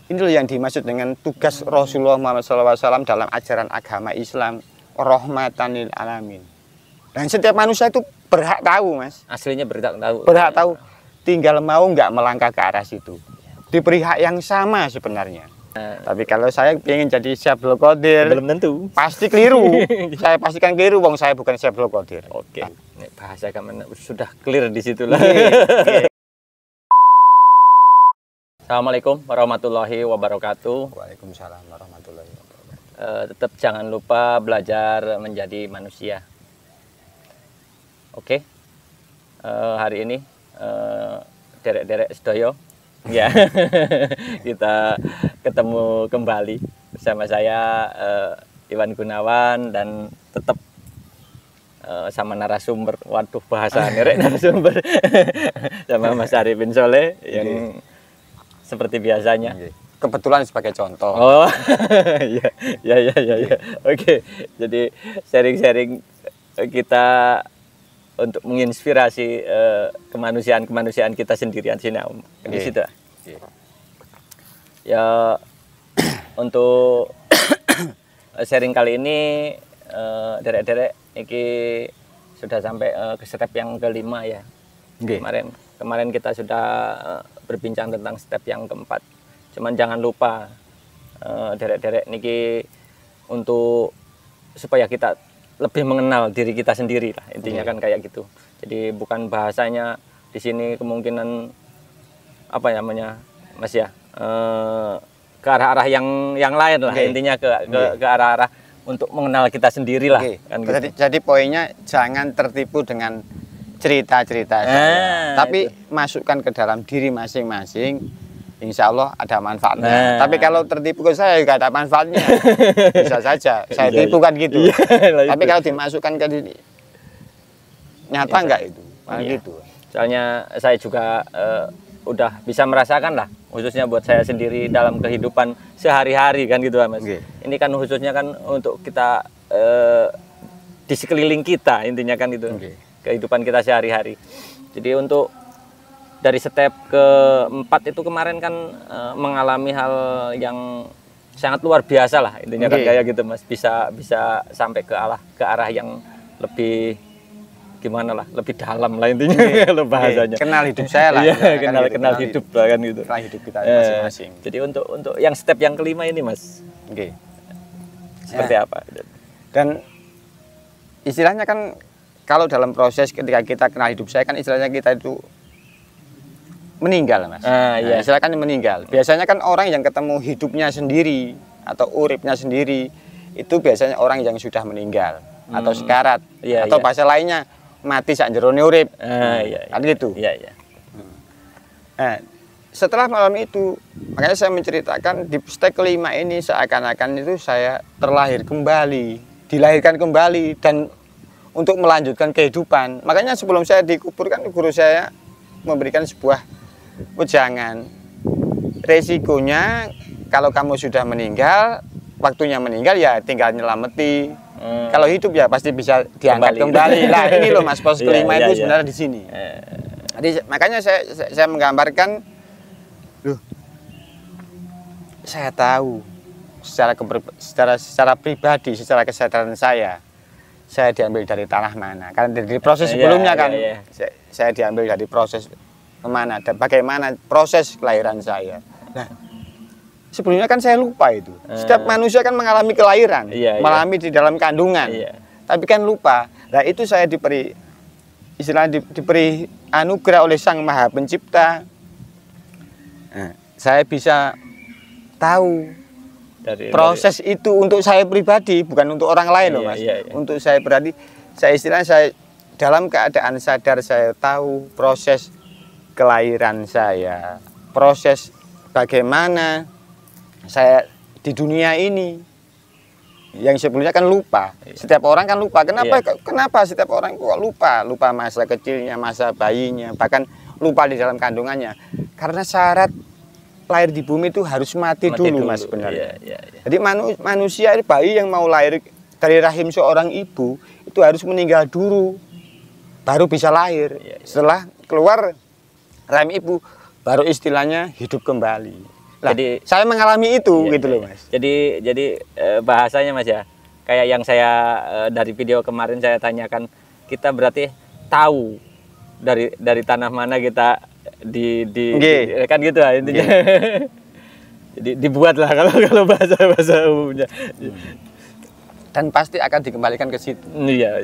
Ini loh yang dimaksud dengan tugas Rasulullah Muhammad SAW dalam ajaran agama Islam, rahmatan lil alamin. Dan setiap manusia itu berhak tahu, Mas. Aslinya berhak tahu. Berhak tahu, tinggal mau nggak melangkah ke arah situ. Diberi hak yang sama sebenarnya. Tapi kalau saya ingin jadi Syaikhul Qadir, belum tentu. Pasti keliru. Saya pastikan keliru, wong saya bukan Syaikhul Qadir. Oke. Bahasa kamu sudah clear di situ lah. Assalamualaikum warahmatullahi wabarakatuh. Waalaikumsalam warahmatullahi wabarakatuh. Tetap jangan lupa belajar menjadi manusia. Oke. Hari ini derek-derek sedoyo. Ya, kita ketemu kembali bersama saya Iwan Gunawan dan tetap sama narasumber. Waduh, bahasa nerek narasumber sama Mas Arifin Soleh yang seperti biasanya. Kebetulan sebagai contoh. Oh, ya. Oke, jadi sharing-sharing kita untuk menginspirasi kemanusiaan kita sendirian sini, Om. Di situ. Ya, untuk sharing kali ini derek-derek iki sudah sampai ke step yang kelima ya. Kemarin kita sudah berbincang tentang step yang keempat. Cuman jangan lupa derek-derek niki untuk supaya kita lebih mengenal diri kita sendiri lah, intinya kan kayak gitu. Jadi bukan bahasanya di sini kemungkinan apa namanya, Mas ya, ke arah-arah yang lain lah, intinya ke arah-arah untuk mengenal kita sendiri lah. Kan gitu. Jadi poinnya jangan tertipu dengan cerita-cerita saya, tapi masukkan ke dalam diri masing-masing. Insya Allah ada manfaatnya. Tapi kalau tertipu ke saya juga ada manfaatnya. Bisa saja saya tipu kan gitu. Tapi kalau dimasukkan ke diri, nyata enggak itu? Gitu. Soalnya saya juga udah bisa merasakan lah, khususnya buat saya sendiri dalam kehidupan sehari-hari kan gitu, Mas. Ini kan khususnya kan untuk kita di sekeliling kita, intinya kan itu. Kehidupan kita sehari-hari. Jadi untuk dari step keempat itu kemarin kan mengalami hal yang sangat luar biasa lah, intinya kan kayak gitu, Mas. Bisa sampai ke arah yang lebih gimana lah, lebih dalam lah intinya. Kalau bahasanya kenal hidup saya lah. Kenal hidup lah kan gitu. Kenal hidup kita masing-masing. Jadi untuk yang step yang kelima ini, Mas, seperti apa? Dan istilahnya kan kalau dalam proses ketika kita kenal hidup saya kan istilahnya kita itu meninggal, Mas. Istilahnya kan meninggal. Biasanya kan orang yang ketemu hidupnya sendiri atau uripnya sendiri itu biasanya orang yang sudah meninggal atau sekarat atau bahasa lainnya mati sak jerone urip. Kan gitu. Setelah malam itu, makanya saya menceritakan di step kelima ini seakan-akan itu saya terlahir kembali, dilahirkan kembali dan untuk melanjutkan kehidupan. Makanya sebelum saya dikuburkan, guru saya memberikan sebuah wejangan. Resikonya kalau kamu sudah meninggal, waktunya meninggal ya tinggal nyelameti. Kalau hidup ya pasti bisa diangkat kembali. Nah ini loh, Mas, pos kelima itu sebenarnya di sini. Jadi makanya saya menggambarkan, loh, saya tahu secara pribadi, secara kesadaran saya diambil dari tanah mana. Karena dari proses sebelumnya kan, saya diambil dari proses kemana dan bagaimana proses kelahiran saya. Nah, sebelumnya kan saya lupa itu. Setiap manusia kan mengalami kelahiran, mengalami di dalam kandungan. Tapi kan lupa. Nah, itu saya diberi diberi anugerah oleh Sang Maha Pencipta. Nah, saya bisa tahu proses itu untuk saya pribadi, bukan untuk orang lain loh, Mas. Untuk saya pribadi, saya dalam keadaan sadar saya tahu proses kelahiran saya, proses bagaimana saya di dunia ini. Yang sebelumnya kan lupa. Setiap orang kan lupa. Kenapa setiap orang kok lupa? Lupa masa kecilnya, masa bayinya, bahkan lupa di dalam kandungannya. Karena syarat lahir di bumi itu harus mati dulu, Mas, sebenarnya. Jadi manusia, bayi yang mau lahir dari rahim seorang ibu itu harus meninggal dulu, baru bisa lahir. Setelah keluar rahim ibu, baru istilahnya hidup kembali. Jadi saya mengalami itu gitu loh Mas. Jadi bahasanya Mas ya, kayak yang saya dari video kemarin saya tanyakan, kita berarti tahu dari tanah mana kita kan gitu lah intinya. Jadi dibuat lah kalau bahasa umumnya. Dan pasti akan dikembalikan ke situ. Iya.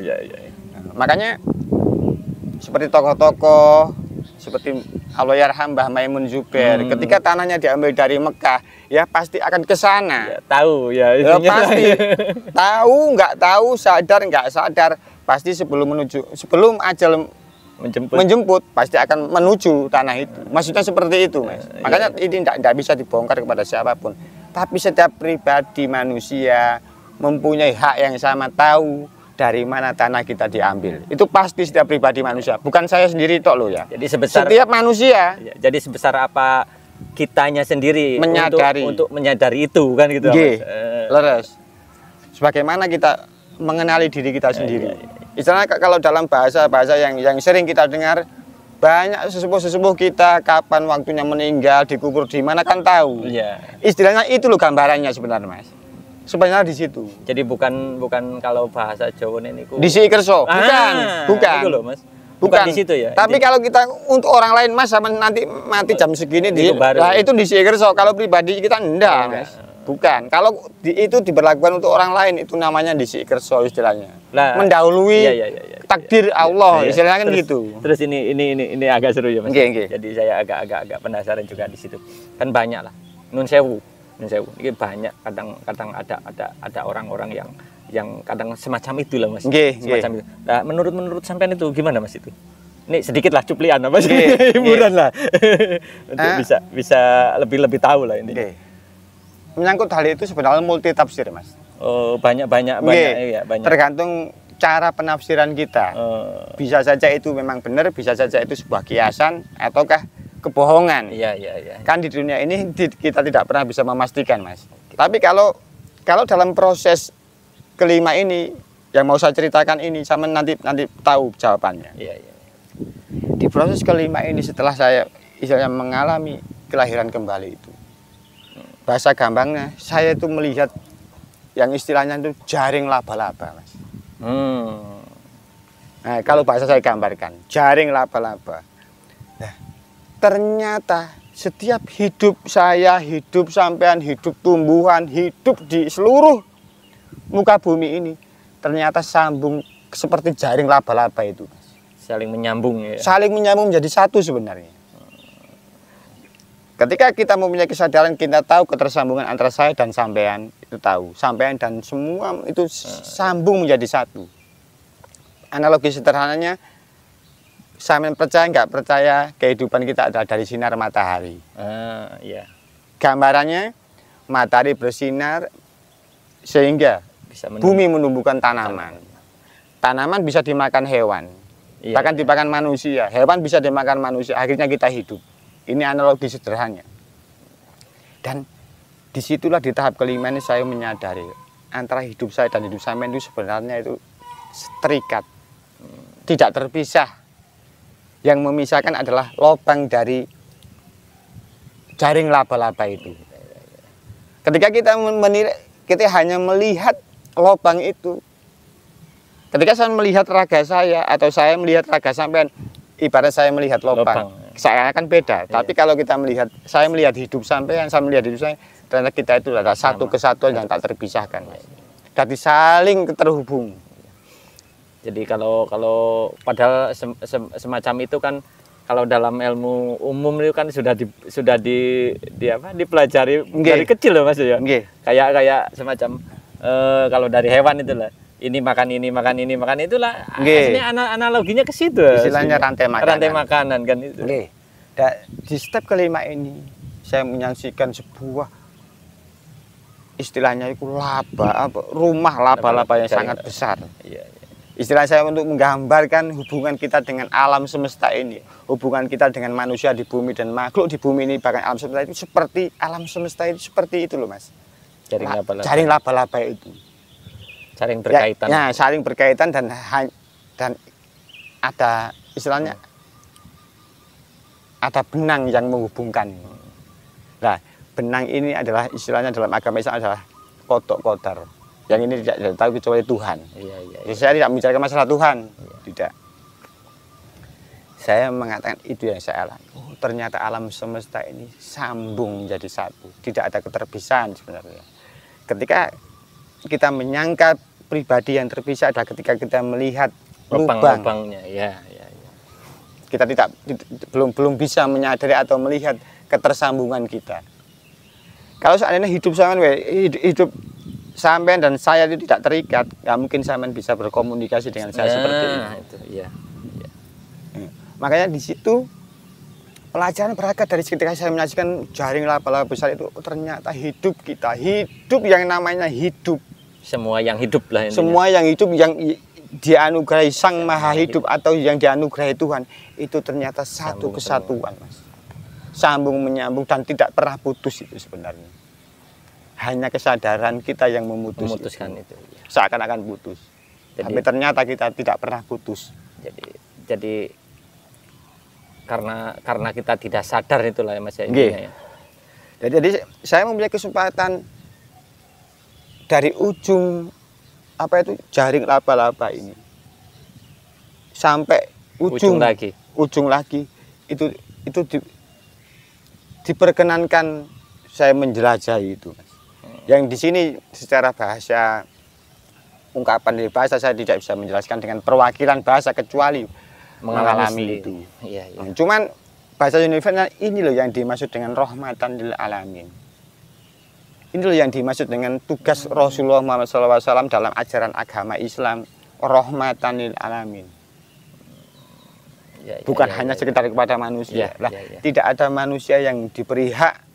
Makanya seperti tokoh-tokoh seperti Allahyarham Mbah Maimun Zubair, ketika tanahnya diambil dari Mekah, ya pasti akan ke sana. Ya, tahu ya, pasti tahu, nggak tahu, sadar nggak sadar, pasti sebelum ajal menjemput pasti akan menuju tanah itu. Maksudnya seperti itu, Mas. Makanya ini tidak bisa dibongkar kepada siapapun. Tapi setiap pribadi manusia mempunyai hak yang sama, tahu dari mana tanah kita diambil. Itu pasti setiap pribadi manusia, bukan saya sendiri tok loh ya. Jadi setiap manusia. Jadi sebesar apa kitanya sendiri menyadari untuk menyadari itu kan gitu. Leres. Sebagaimana kita mengenali diri kita sendiri. Istilahnya kalau dalam bahasa yang sering kita dengar, banyak sesepuh kita kapan waktunya meninggal, dikubur di mana kan tahu. Istilahnya itu loh gambarannya sebenarnya, Mas. Sebenarnya di situ. Jadi bukan kalau bahasa Jawa ini di Sikerso. Bukan. Itu loh, Mas. Bukan di situ ya. Tapi kalau kita untuk orang lain Mas sama nanti mati jam segini itu di Sikerso. Kalau pribadi kita enggak, Mas. Bukan. Kalau itu diberlakukan untuk orang lain itu namanya di Sikerso istilahnya. Mendahului takdir Allah istilahnya kan gitu. Terus ini agak seru ya, Mas. Jadi saya agak penasaran juga di situ. Kan banyak lah. Nun sewu. Ini banyak kadang ada orang-orang yang kadang semacam itu lah Mas. Semacam itu. Nah, menurut sampean itu gimana Mas itu? Ini sedikit lah cuplian apa sih? Hiburan lah. Untuk bisa lebih tahu lah ini. Menyangkut hal itu sebenarnya multi tafsir Mas. Oh, banyak. Tergantung cara penafsiran kita. Bisa saja itu memang benar, bisa saja itu sebuah kiasan ataukah kebohongan. Iya. Kan di dunia ini kita tidak pernah bisa memastikan, Mas. Tapi kalau dalam proses kelima ini yang mau saya ceritakan ini, sama nanti tahu jawabannya. Iya. Di proses kelima ini setelah saya istilahnya mengalami kelahiran kembali itu. Bahasa gampangnya, saya itu melihat yang istilahnya itu jaring laba-laba, Mas. Nah, kalau bahasa saya gambarkan, jaring laba-laba. Ternyata setiap hidup saya, hidup sampean, hidup tumbuhan, hidup di seluruh muka bumi ini ternyata sambung seperti jaring laba-laba itu. Saling menyambung ya. Saling menyambung menjadi satu sebenarnya. Ketika kita mempunyai kesadaran, kita tahu ketersambungan antara saya dan sampean, itu tahu. Sampean dan semua itu sambung menjadi satu. Analogi sederhananya, sampean percaya nggak percaya kehidupan kita adalah dari sinar matahari. Gambarannya matahari bersinar sehingga bumi menumbuhkan tanaman. Tanaman bisa dimakan hewan, bahkan dimakan manusia. Hewan bisa dimakan manusia. Akhirnya kita hidup. Ini analogi sederhananya. Dan disitulah di tahap kelima ini saya menyadari antara hidup saya dan hidup sampean itu sebenarnya itu terikat, tidak terpisah. Yang memisahkan adalah lubang dari jaring laba-laba itu. Ketika kita kita hanya melihat lubang itu. Ketika saya melihat raga saya atau saya melihat raga sampean, ibarat saya melihat lubang. Saya akan beda. Tapi kalau kita melihat, saya melihat hidup sampean, saya melihat hidup saya, ternyata kita itu adalah satu kesatuan yang tak terpisahkan. Jadi saling terhubung. Jadi kalau padahal semacam itu kan kalau dalam ilmu umum itu kan sudah dipelajari dari kecil loh Mas ya. Kayak semacam kalau dari hewan itulah ini makan itulah. Aslinya analoginya ke situ. Istilahnya rantai makanan kan itu. Di step kelima ini saya menyaksikan sebuah istilahnya itu rumah laba-laba yang sangat besar. Istilah saya untuk menggambarkan hubungan kita dengan alam semesta ini, hubungan kita dengan manusia di bumi dan makhluk di bumi ini, bahkan alam semesta itu seperti alam semesta itu seperti itu loh Mas. Jaring laba-laba itu. Saling berkaitan. Saling berkaitan dan ada istilahnya ada benang yang menghubungkan. Nah, benang ini adalah istilahnya dalam agama Islam adalah kodok kodar. Yang ini tidak tahu kecuali Tuhan. Jadi saya tidak membicarakan masalah Tuhan, tidak. Saya mengatakan itu yang saya alami. Oh, ternyata alam semesta ini sambung menjadi satu. Tidak ada keterpisahan sebenarnya. Ketika kita menyangka pribadi yang terpisah adalah ketika kita melihat lubang-lubangnya. Kita belum bisa menyadari atau melihat ketersambungan kita. Kalau seandainya hidup sampean dan saya itu tidak terikat, nggak mungkin sampean bisa berkomunikasi dengan saya seperti ini. Makanya di situ pelajaran berangkat dari ketika saya menyaksikan jaring laba-laba besar itu, ternyata hidup kita, hidup yang namanya hidup. Semua yang hidup lah. Semua yang hidup yang dianugerahi Sang Maha Hidup atau yang dianugerahi Tuhan itu ternyata satu kesatuan, Mas. Sambung menyambung dan tidak pernah putus itu sebenarnya. Hanya kesadaran kita yang memutuskan itu. Seakan-akan putus. Tapi ternyata kita tidak pernah putus. Jadi karena kita tidak sadar itulah ya Mas ya. Jadi saya mempunyai kesempatan dari ujung jaring laba-laba ini sampai ujung lagi itu diperkenankan saya menjelajahi itu, Mas. Yang di sini secara bahasa ungkapan dari bahasa saya tidak bisa menjelaskan dengan perwakilan bahasa kecuali mengalami itu. Cuman bahasa universal ini loh yang dimaksud dengan rahmatan lil alamin. Ini loh yang dimaksud dengan tugas Rasulullah Muhammad SAW dalam ajaran agama Islam, rahmatan lil alamin. Bukan hanya sekedar kepada manusia. Tidak ada manusia yang diberi hak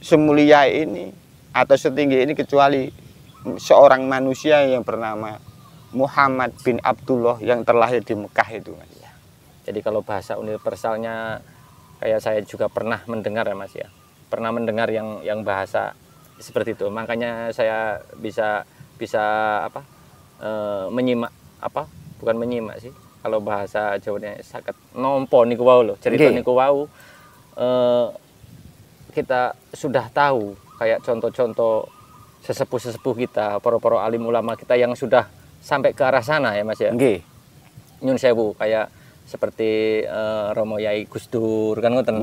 semulia ini atau setinggi ini kecuali seorang manusia yang bernama Muhammad bin Abdullah yang terlahir di Mekah itu, Mas. Jadi kalau bahasa universalnya kayak saya juga pernah mendengar ya Mas ya. Pernah mendengar yang bahasa seperti itu. Makanya saya bisa menyimak bukan menyimak sih. Kalau bahasa Jawanya sakit nompo niku wau lho. Cerita niku wau kita sudah tahu kayak contoh-contoh sesepuh-sesepuh kita, para alim ulama kita yang sudah sampai ke arah sana ya Mas ya. Nyun sewu kayak seperti Romo Yai Gus Dur kan ngoten.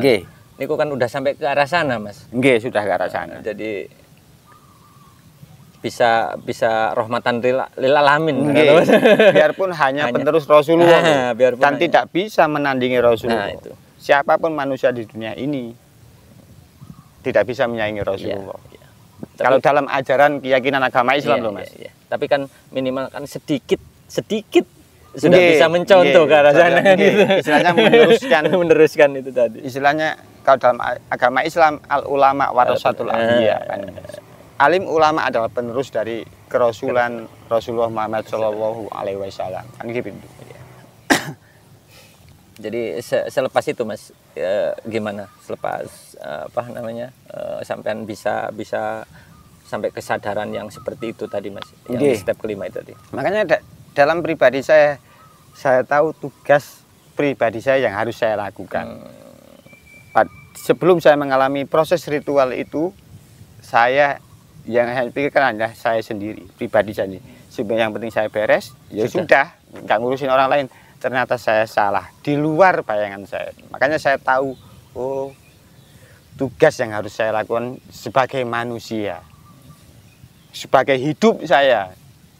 Niku kan udah sampai ke arah sana Mas. Sudah ke arah sana. Jadi bisa rahmatan lil alamin. Biarpun hanya penerus Rasulullah dan tidak bisa menandingi Rasulullah. Siapapun manusia di dunia ini tidak bisa menyaingi Rasulullah. Kalau dalam ajaran keyakinan agama Islam loh Mas. Tapi kan minimal kan sedikit sudah bisa mencontoh ke arah sana. Istilahnya meneruskan itu tadi. Istilahnya kalau dalam agama Islam al ulama warasatul anbiya kan. Alim ulama adalah penerus dari kerasulan Rasulullah Muhammad Shallallahu Alaihi Wasallam. Kan gitu. Jadi selepas itu Mas gimana? Selepas sampean bisa sampai kesadaran yang seperti itu tadi Mas. Yang step kelima itu tadi. Makanya dalam pribadi saya tahu tugas pribadi saya yang harus saya lakukan. Sebelum saya mengalami proses ritual itu, yang saya pikirkan adalah saya sendiri, pribadi saya sendiri. Yang penting saya beres, sudah, nggak ngurusin orang lain. Ternyata saya salah, di luar bayangan saya. Makanya saya tahu, tugas yang harus saya lakukan sebagai manusia. Sebagai hidup saya,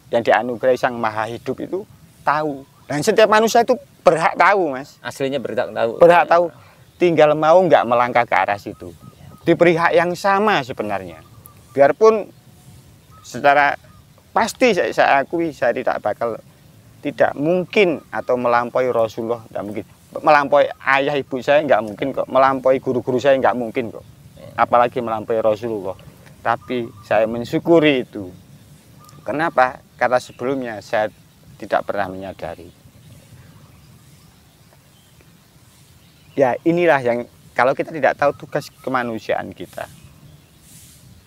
yang dianugerahi Sang Maha Hidup itu tahu. Dan setiap manusia itu berhak tahu, Mas. Aslinya berhak tahu. Berhak tahu, tinggal mau nggak melangkah ke arah situ. Diberi hak yang sama sebenarnya. Biarpun secara pasti saya akui saya tidak mungkin atau melampaui Rasulullah, tidak mungkin. Melampaui ayah ibu saya nggak mungkin kok. Melampaui guru-guru saya nggak mungkin kok. Apalagi melampaui Rasulullah. Tapi saya mensyukuri itu. Kenapa? Karena sebelumnya saya tidak pernah menyadari. Ya inilah yang kalau kita tidak tahu tugas kemanusiaan kita,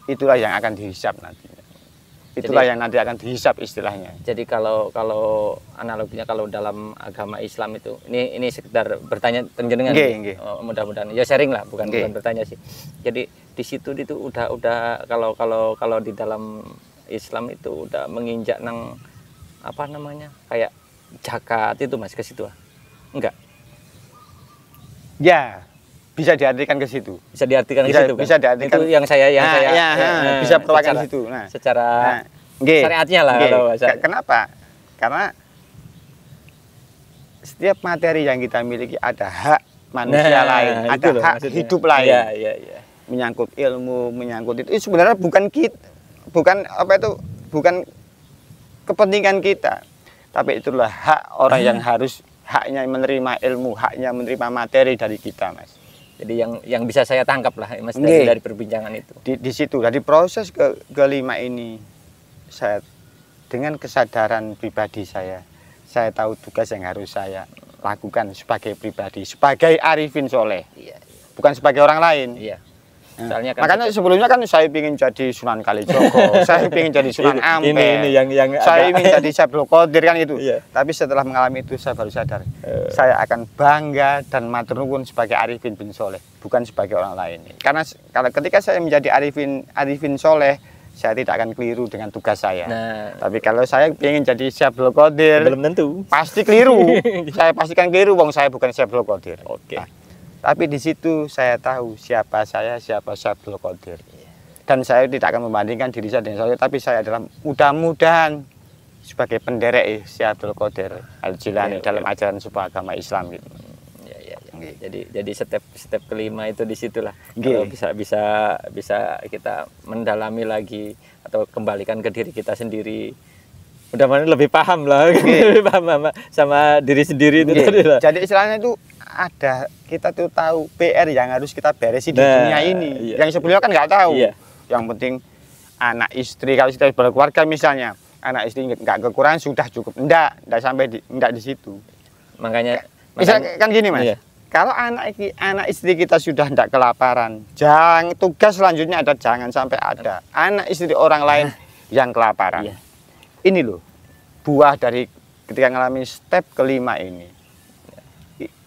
itulah yang akan dihisap nantinya. Itulah yang nanti akan dihisap istilahnya. Jadi kalau analoginya kalau dalam agama Islam itu, ini sekedar bertanya penjenengan. Mudah-mudahan ya sharing lah, bukan bertanya sih. Jadi di situ itu udah kalau di dalam Islam itu udah menginjak nang apa namanya kayak zakat itu Mas, ke situ enggak? Ya, bisa diartikan ke situ. Bisa diartikan ke situ kan? Bisa diartikan. Itu yang saya bisa perwakilan ke situ. Secara syariatnya lah kalau kenapa? Karena setiap materi yang kita miliki ada hak manusia lain, ada hak maksudnya. Hidup lain. Iya. Menyangkut ilmu, menyangkut itu sebenarnya bukan kepentingan kita. Tapi itulah hak orang yang harus haknya menerima ilmu, haknya menerima materi dari kita, Mas. Jadi yang bisa saya tangkap lah, Mas, dari perbincangan itu. Di situ, dari proses kelima ini, saya dengan kesadaran pribadi saya tahu tugas yang harus saya lakukan sebagai pribadi, sebagai arifin soleh, bukan sebagai orang lain. Iya. Soalnya kan makanya sebelumnya kan saya ingin jadi Sunan Kalijogo, saya ingin jadi Sunan Ampel, ini yang saya ingin jadi Syaikhul Qadir kan itu. Tapi setelah mengalami itu saya baru sadar, saya akan bangga dan matur nuwun sebagai arifin bin soleh, bukan sebagai orang lain. Karena kalau ketika saya menjadi arifin soleh, saya tidak akan keliru dengan tugas saya. Tapi kalau saya ingin jadi Syaikhul Qadir, belum tentu. Pasti keliru. Saya pastikan keliru, wong saya bukan Syaikhul Qadir. Oke. Tapi di situ saya tahu siapa Syaikhul Qadir. Dan saya tidak akan membandingkan diri saya dengan saya, tapi saya adalah mudah-mudahan sebagai penderek Syaikhul Qadir Al-Jilani dalam ajaran sebuah agama Islam gitu. Jadi step kelima itu disitulah. Kalau bisa kita mendalami lagi atau kembalikan ke diri kita sendiri. Mudah-mudahan lebih paham lah, lebih paham sama diri sendiri itu tadi lah. Jadi istilahnya itu ada, kita tuh tahu PR yang harus kita beresin di dunia ini. Yang sebelumnya kan nggak tahu. Yang penting anak istri, kalau kita berkeluarga misalnya, anak istri nggak kekurangan sudah cukup. Enggak sampai enggak di situ. Makanya kan gini Mas. Kalau anak istri kita sudah tidak kelaparan, tugas selanjutnya ada jangan sampai ada anak istri orang lain yang kelaparan. Ini loh buah dari ketika ngalami step kelima ini.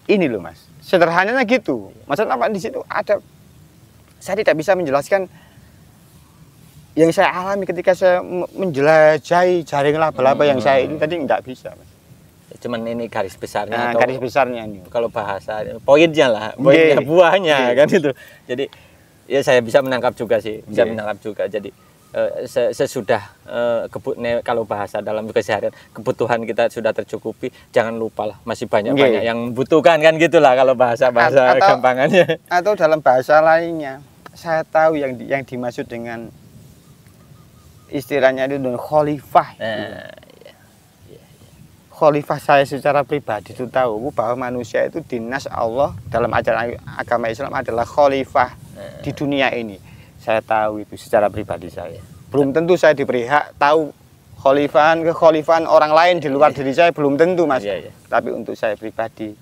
Ini loh Mas, sederhananya gitu. Maksudnya apa, di situ ada, saya tidak bisa menjelaskan yang saya alami ketika saya menjelajahi jaring laba-laba yang saya ini tadi, nggak bisa Mas. Cuman ini garis besarnya. Garis besarnya ini. Kalau bahasa poinnya lah, poinnya buahnya kan itu. Jadi ya saya bisa menangkap juga sih, menangkap juga. Jadi sesudah kalau bahasa dalam keseharian kebutuhan kita sudah tercukupi, jangan lupa lah masih banyak yang membutuhkan kan gitulah kalau bahasa gampangannya. Atau dalam bahasa lainnya, saya tahu yang dimaksud dengan istilahnya itu dengan khalifah. Khalifah saya secara pribadi itu tahu bahwa manusia itu dinas Allah dalam ajaran agama Islam adalah khalifah di dunia ini. Saya tahu itu secara pribadi saya. Belum tentu saya diberi hak tahu kekhalifahan orang lain di luar diri saya, belum tentu Mas. Tapi untuk saya pribadi,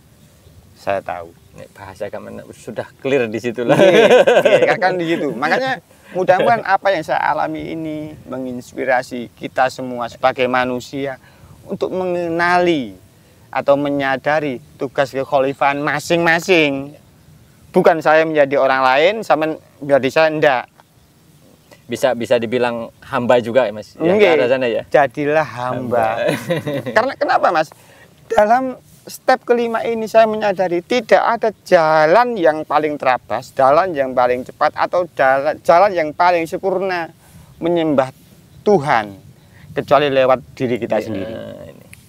saya tahu. Bahasa agama sudah clear di situ lah. Kan di situ. Makanya mudah-mudahan apa yang saya alami ini menginspirasi kita semua sebagai manusia untuk mengenali atau menyadari tugas kekhalifahan masing-masing. Bukan saya menjadi orang lain sama menjadi saya, enggak. Bisa dibilang hamba juga ya Mas. Sana, ya. Jadilah hamba. Karena kenapa Mas? Dalam step kelima ini saya menyadari tidak ada jalan yang paling terabas, jalan yang paling cepat atau jalan yang paling sempurna menyembah Tuhan kecuali lewat diri kita sendiri.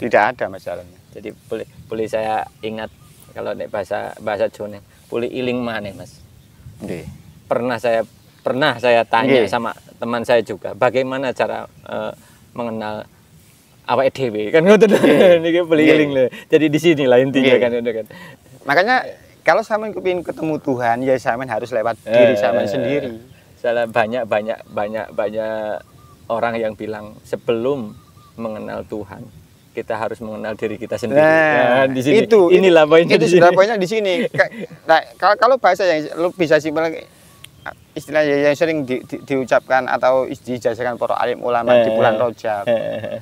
Tidak ada masalahnya. Jadi boleh saya ingat kalau bahasa Jawa pulih iling maneh Mas. Pernah saya tanya sama teman saya juga, bagaimana cara mengenal awake dhewe kan ngoten niki pulih iling lho. Jadi di sinilah intinya kan. Makanya kalau sampean kepengin ketemu Tuhan ya sampean harus lewat diri sampean sendiri. Salah banyak orang yang bilang sebelum mengenal Tuhan kita harus mengenal diri kita sendiri. Di sini. Inilah poinnya. Itu sudah poinnya di sini. Nah, kalau bahasa yang lu bisa simpel, istilahnya yang sering diucapkan atau diijazahkan para alim ulama di bulan Rajab.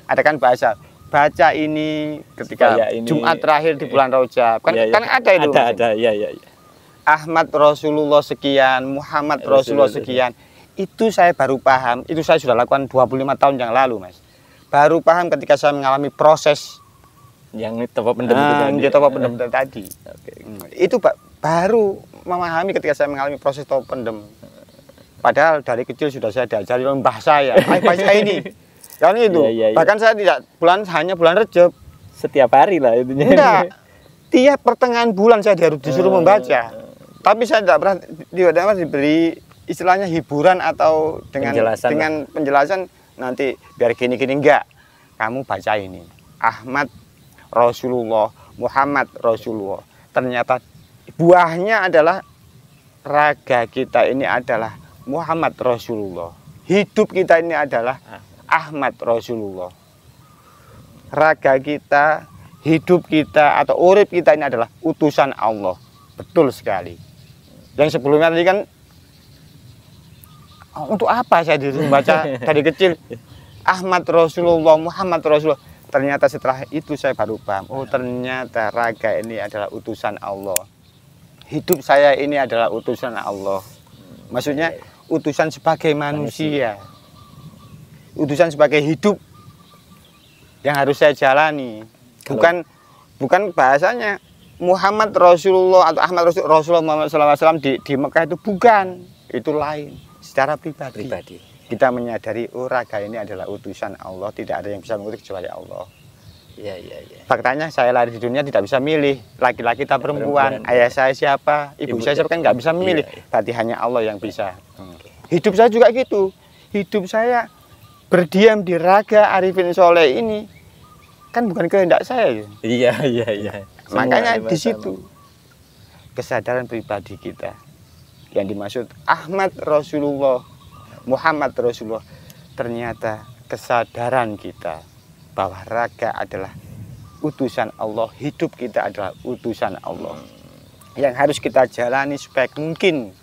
Ada kan bahasa baca ini ketika Jumat terakhir di bulan Rajab. Kan ada itu. Ada, ya. Ahmad Rasulullah sekian, Muhammad Rasulullah sekian. Itu saya baru paham, itu saya sudah lakukan 25 tahun yang lalu, Mas. Baru paham ketika saya mengalami proses yang topo pendem tadi. Itu baru memahami ketika saya mengalami proses topo pendem. Padahal dari kecil sudah saya diajari oleh mbah saya, ayo baca ini. Kan itu. Bahkan saya tidak hanya bulan Rejab. Setiap hari lah itunya. Enggak. Tiap pertengahan bulan saya harus disuruh membaca. Tapi saya tidak pernah diberi istilahnya hiburan atau dengan penjelasan nanti biar gini-gini, enggak. Kamu baca ini. Ahmad Rasulullah, Muhammad Rasulullah. Ternyata buahnya adalah raga kita ini adalah Muhammad Rasulullah. Hidup kita ini adalah Ahmad Rasulullah. Raga kita, hidup kita atau urip kita ini adalah utusan Allah. Betul sekali. Yang sebelumnya tadi kan untuk apa saya disuruh baca dari kecil Ahmad Rasulullah, Muhammad Rasulullah. Ternyata setelah itu saya baru paham, oh ternyata raga ini adalah utusan Allah. Hidup saya ini adalah utusan Allah. Maksudnya utusan sebagai manusia. Utusan sebagai hidup yang harus saya jalani. Bukan bahasanya Muhammad Rasulullah atau Ahmad Rasulullah Muhammad SAW di Mekah itu bukan. Itu lain. Secara pribadi. Kita menyadari raga ini adalah utusan Allah, tidak ada yang bisa mengutus kecuali Allah. Iya. Faktanya saya lahir di dunia tidak bisa milih laki-laki atau perempuan, ayah saya siapa, ibu saya siapa, kan nggak bisa memilih. Berarti hanya Allah yang bisa. Hidup saya juga gitu. Hidup saya berdiam di raga Arifin Soleh ini kan bukan kehendak saya. Iya. Makanya di situ kesadaran pribadi kita yang dimaksud Ahmad Rasulullah, Muhammad Rasulullah, ternyata kesadaran kita bahwa raga adalah utusan Allah, hidup kita adalah utusan Allah yang harus kita jalani supaya mungkin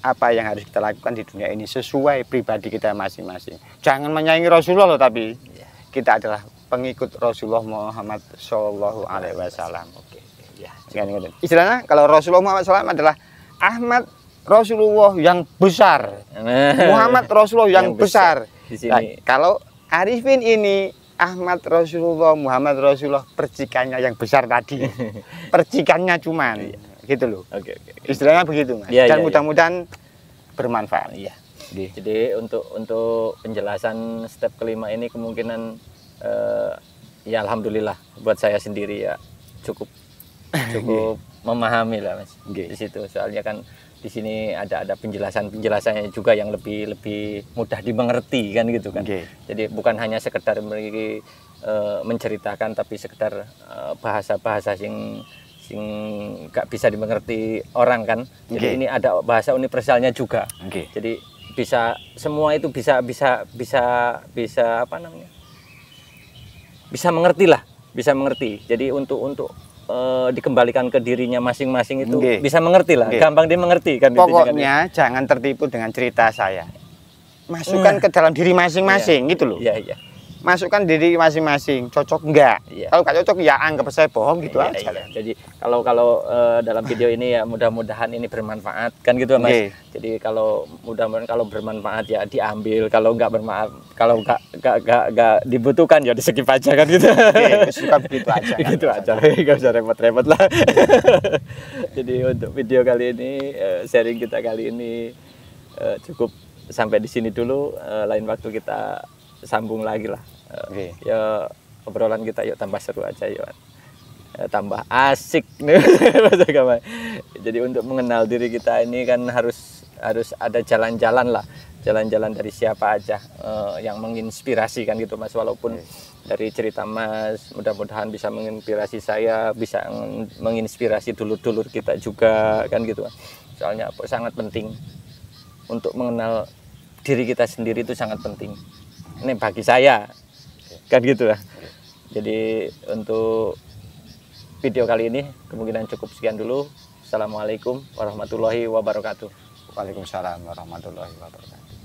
apa yang harus kita lakukan di dunia ini sesuai pribadi kita masing-masing. Jangan menyaingi Rasulullah loh, tapi kita adalah pengikut Rasulullah Muhammad Shallallahu Alaihi Wasallam. Istilahnya kalau Rasulullah Muhammad SAW adalah Ahmad Rasulullah yang besar, Muhammad Rasulullah yang besar. Nah, kalau Arifin ini Ahmad Rasulullah, Muhammad Rasulullah, percikannya yang besar tadi. Percikannya cuman gitu loh. Istilahnya begitu, Mas. Dan mudah-mudahan bermanfaat. Jadi untuk penjelasan step kelima ini kemungkinan ya alhamdulillah buat saya sendiri ya cukup memahami lah, Mas. Di situ soalnya kan di sini ada penjelasannya juga yang lebih mudah dimengerti kan gitu kan. Jadi bukan hanya sekedar menceritakan tapi sekedar bahasa sing gak bisa dimengerti orang kan. Jadi ini ada bahasa universalnya juga. Jadi bisa semua itu bisa apa namanya? Bisa mengerti. Jadi untuk dikembalikan ke dirinya masing-masing itu bisa mengerti lah, gampang dimengerti kan. Pokoknya jangan tertipu dengan cerita saya. Masukkan ke dalam diri masing-masing gitu loh. Masukkan diri masing-masing, cocok enggak? Kalau nggak cocok ya anggap saya bohong gitu aja. Jadi kalau dalam video ini ya mudah-mudahan ini bermanfaat kan gitu, Mas. Jadi kalau mudah-mudahan kalau bermanfaat ya diambil, kalau nggak bermanfaat, kalau nggak dibutuhkan ya di-skip aja kan gitu. Suka begitu aja. Gitu aja, nggak usah repot-repot lah. Jadi untuk video kali ini, sharing kita kali ini cukup sampai di sini dulu. Lain waktu kita sambung lagi lah. Ya obrolan kita yuk tambah seru aja yuk, tambah asik nih. Jadi untuk mengenal diri kita ini kan harus ada jalan-jalan lah, jalan-jalan dari siapa aja yang menginspirasi kan gitu, Mas. Walaupun dari cerita Mas mudah-mudahan bisa menginspirasi saya, bisa menginspirasi dulur-dulur kita juga kan gitu. Soalnya sangat penting untuk mengenal diri kita sendiri, itu sangat penting. Ini bagi saya kan gitu lah. Jadi untuk video kali ini kemungkinan cukup sekian dulu. Assalamualaikum warahmatullahi wabarakatuh. Waalaikumsalam warahmatullahi wabarakatuh.